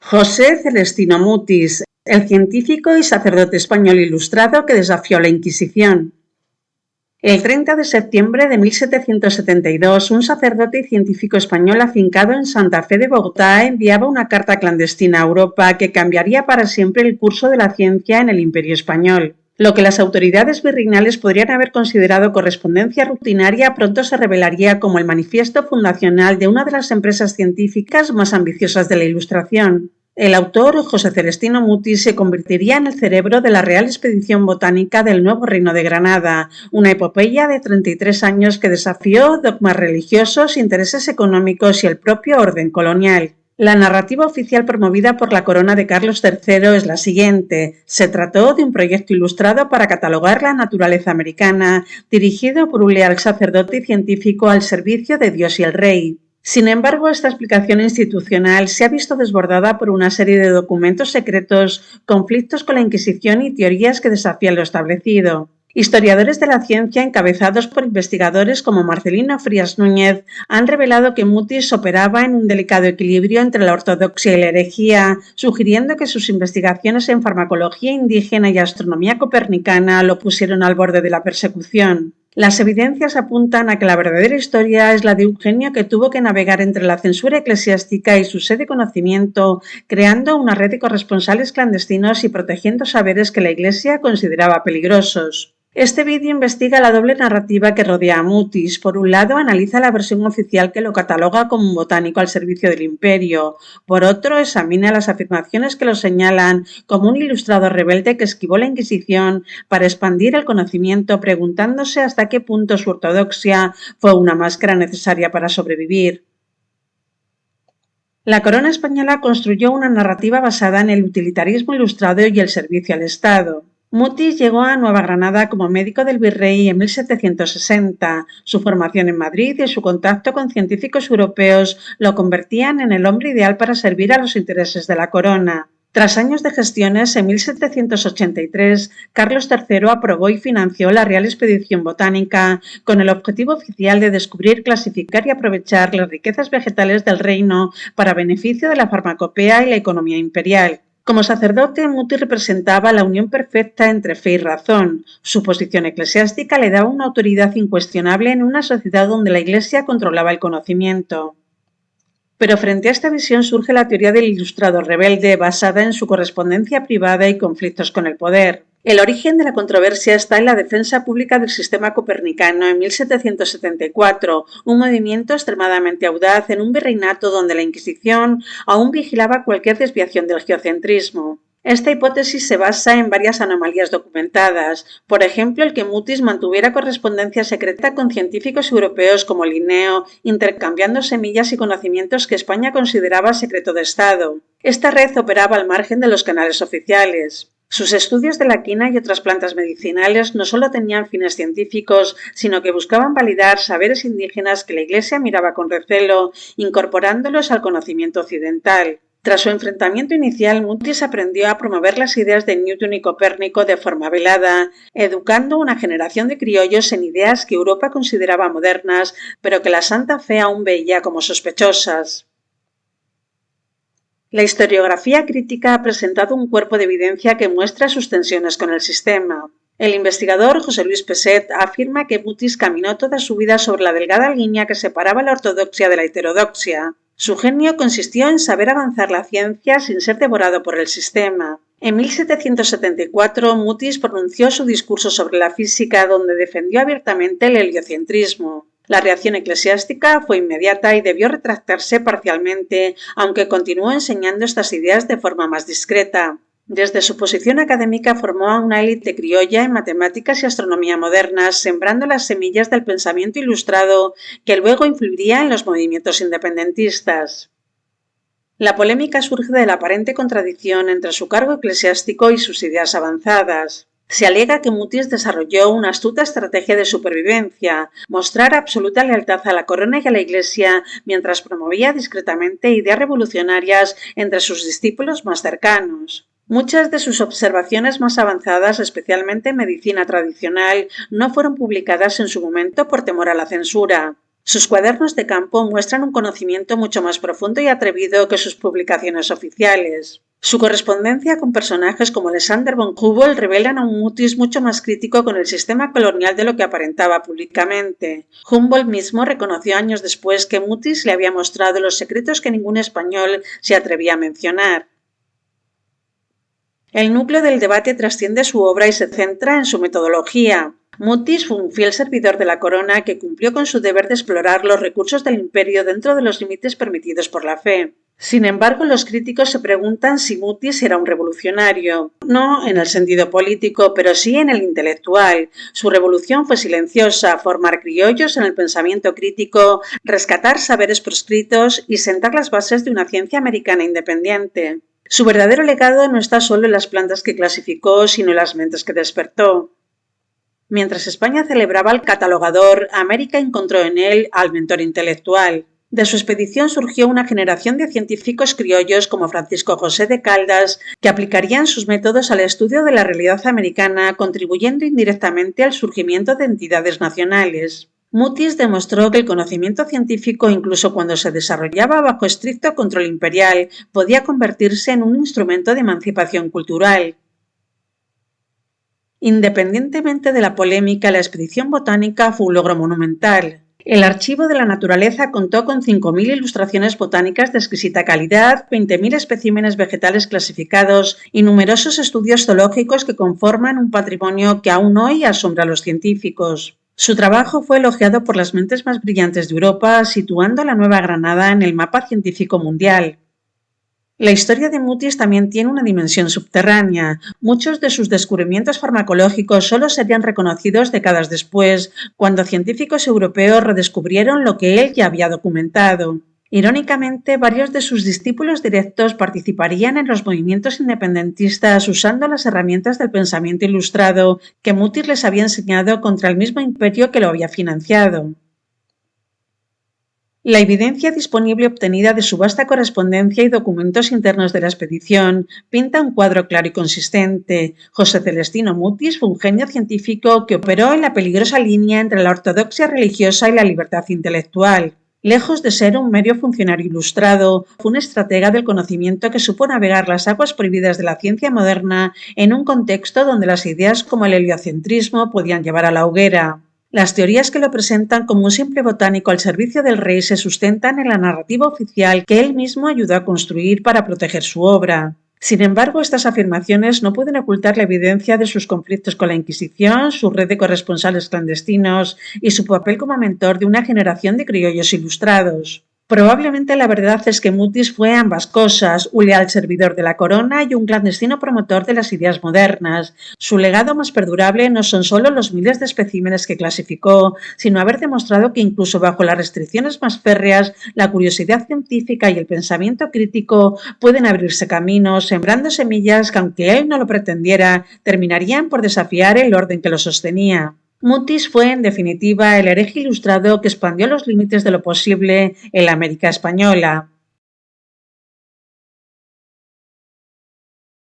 José Celestino Mutis, el científico y sacerdote español ilustrado que desafió la Inquisición. El 30 de septiembre de 1772, un sacerdote y científico español afincado en Santa Fe de Bogotá enviaba una carta clandestina a Europa que cambiaría para siempre el curso de la ciencia en el Imperio español. Lo que las autoridades virreinales podrían haber considerado correspondencia rutinaria pronto se revelaría como el manifiesto fundacional de una de las empresas científicas más ambiciosas de la Ilustración. El autor, José Celestino Mutis, se convertiría en el cerebro de la Real Expedición Botánica del Nuevo Reino de Granada, una epopeya de 33 años que desafió dogmas religiosos, intereses económicos y el propio orden colonial. La narrativa oficial promovida por la corona de Carlos III es la siguiente. Se trató de un proyecto ilustrado para catalogar la naturaleza americana, dirigido por un leal sacerdote y científico al servicio de Dios y el rey. Sin embargo, esta explicación institucional se ha visto desbordada por una serie de documentos secretos, conflictos con la Inquisición y teorías que desafían lo establecido. Historiadores de la ciencia, encabezados por investigadores como Marcelino Frías Núñez, han revelado que Mutis operaba en un delicado equilibrio entre la ortodoxia y la herejía, sugiriendo que sus investigaciones en farmacología indígena y astronomía copernicana lo pusieron al borde de la persecución. Las evidencias apuntan a que la verdadera historia es la de un genio que tuvo que navegar entre la censura eclesiástica y su sed de conocimiento, creando una red de corresponsales clandestinos y protegiendo saberes que la Iglesia consideraba peligrosos. Este vídeo investiga la doble narrativa que rodea a Mutis. Por un lado, analiza la versión oficial que lo cataloga como un botánico al servicio del imperio. Por otro, examina las afirmaciones que lo señalan como un ilustrado rebelde que esquivó la Inquisición para expandir el conocimiento, preguntándose hasta qué punto su ortodoxia fue una máscara necesaria para sobrevivir. La corona española construyó una narrativa basada en el utilitarismo ilustrado y el servicio al Estado. Mutis llegó a Nueva Granada como médico del virrey en 1760. Su formación en Madrid y su contacto con científicos europeos lo convertían en el hombre ideal para servir a los intereses de la corona. Tras años de gestiones, en 1783, Carlos III aprobó y financió la Real Expedición Botánica con el objetivo oficial de descubrir, clasificar y aprovechar las riquezas vegetales del reino para beneficio de la farmacopea y la economía imperial. Como sacerdote, Mutis representaba la unión perfecta entre fe y razón. Su posición eclesiástica le daba una autoridad incuestionable en una sociedad donde la Iglesia controlaba el conocimiento. Pero frente a esta visión surge la teoría del ilustrado rebelde basada en su correspondencia privada y conflictos con el poder. El origen de la controversia está en la defensa pública del sistema copernicano en 1774, un movimiento extremadamente audaz en un virreinato donde la Inquisición aún vigilaba cualquier desviación del geocentrismo. Esta hipótesis se basa en varias anomalías documentadas, por ejemplo el que Mutis mantuviera correspondencia secreta con científicos europeos como Linneo, intercambiando semillas y conocimientos que España consideraba secreto de Estado. Esta red operaba al margen de los canales oficiales. Sus estudios de la quina y otras plantas medicinales no solo tenían fines científicos, sino que buscaban validar saberes indígenas que la Iglesia miraba con recelo, incorporándolos al conocimiento occidental. Tras su enfrentamiento inicial, Mutis aprendió a promover las ideas de Newton y Copérnico de forma velada, educando una generación de criollos en ideas que Europa consideraba modernas, pero que la Santa Fe aún veía como sospechosas. La historiografía crítica ha presentado un cuerpo de evidencia que muestra sus tensiones con el sistema. El investigador José Luis Peset afirma que Mutis caminó toda su vida sobre la delgada línea que separaba la ortodoxia de la heterodoxia. Su genio consistió en saber avanzar la ciencia sin ser devorado por el sistema. En 1774, Mutis pronunció su discurso sobre la física, donde defendió abiertamente el heliocentrismo. La reacción eclesiástica fue inmediata y debió retractarse parcialmente, aunque continuó enseñando estas ideas de forma más discreta. Desde su posición académica formó a una élite criolla en matemáticas y astronomía modernas, sembrando las semillas del pensamiento ilustrado que luego influiría en los movimientos independentistas. La polémica surge de la aparente contradicción entre su cargo eclesiástico y sus ideas avanzadas. Se alega que Mutis desarrolló una astuta estrategia de supervivencia, mostrar absoluta lealtad a la corona y a la Iglesia mientras promovía discretamente ideas revolucionarias entre sus discípulos más cercanos. Muchas de sus observaciones más avanzadas, especialmente en medicina tradicional, no fueron publicadas en su momento por temor a la censura. Sus cuadernos de campo muestran un conocimiento mucho más profundo y atrevido que sus publicaciones oficiales. Su correspondencia con personajes como Alexander von Humboldt revelan a un Mutis mucho más crítico con el sistema colonial de lo que aparentaba públicamente. Humboldt mismo reconoció años después que Mutis le había mostrado los secretos que ningún español se atrevía a mencionar. El núcleo del debate trasciende su obra y se centra en su metodología. Mutis fue un fiel servidor de la corona que cumplió con su deber de explorar los recursos del imperio dentro de los límites permitidos por la fe. Sin embargo, los críticos se preguntan si Mutis era un revolucionario, no en el sentido político, pero sí en el intelectual. Su revolución fue silenciosa, formar criollos en el pensamiento crítico, rescatar saberes proscritos y sentar las bases de una ciencia americana independiente. Su verdadero legado no está solo en las plantas que clasificó, sino en las mentes que despertó. Mientras España celebraba al catalogador, América encontró en él al mentor intelectual. De su expedición surgió una generación de científicos criollos como Francisco José de Caldas, que aplicarían sus métodos al estudio de la realidad americana, contribuyendo indirectamente al surgimiento de entidades nacionales. Mutis demostró que el conocimiento científico, incluso cuando se desarrollaba bajo estricto control imperial, podía convertirse en un instrumento de emancipación cultural. Independientemente de la polémica, la expedición botánica fue un logro monumental. El Archivo de la Naturaleza contó con 5.000 ilustraciones botánicas de exquisita calidad, 20.000 especímenes vegetales clasificados y numerosos estudios zoológicos que conforman un patrimonio que aún hoy asombra a los científicos. Su trabajo fue elogiado por las mentes más brillantes de Europa, situando a la Nueva Granada en el mapa científico mundial. La historia de Mutis también tiene una dimensión subterránea. Muchos de sus descubrimientos farmacológicos solo serían reconocidos décadas después, cuando científicos europeos redescubrieron lo que él ya había documentado. Irónicamente, varios de sus discípulos directos participarían en los movimientos independentistas usando las herramientas del pensamiento ilustrado que Mutis les había enseñado contra el mismo imperio que lo había financiado. La evidencia disponible obtenida de su vasta correspondencia y documentos internos de la expedición pinta un cuadro claro y consistente. José Celestino Mutis fue un genio científico que operó en la peligrosa línea entre la ortodoxia religiosa y la libertad intelectual. Lejos de ser un mero funcionario ilustrado, fue un estratega del conocimiento que supo navegar las aguas prohibidas de la ciencia moderna en un contexto donde las ideas como el heliocentrismo podían llevar a la hoguera. Las teorías que lo presentan como un simple botánico al servicio del rey se sustentan en la narrativa oficial que él mismo ayudó a construir para proteger su obra. Sin embargo, estas afirmaciones no pueden ocultar la evidencia de sus conflictos con la Inquisición, su red de corresponsales clandestinos y su papel como mentor de una generación de criollos ilustrados. Probablemente la verdad es que Mutis fue ambas cosas, un leal servidor de la corona y un clandestino promotor de las ideas modernas. Su legado más perdurable no son solo los miles de especímenes que clasificó, sino haber demostrado que incluso bajo las restricciones más férreas, la curiosidad científica y el pensamiento crítico pueden abrirse caminos, sembrando semillas que, aunque él no lo pretendiera, terminarían por desafiar el orden que lo sostenía. Mutis fue, en definitiva, el hereje ilustrado que expandió los límites de lo posible en la América española.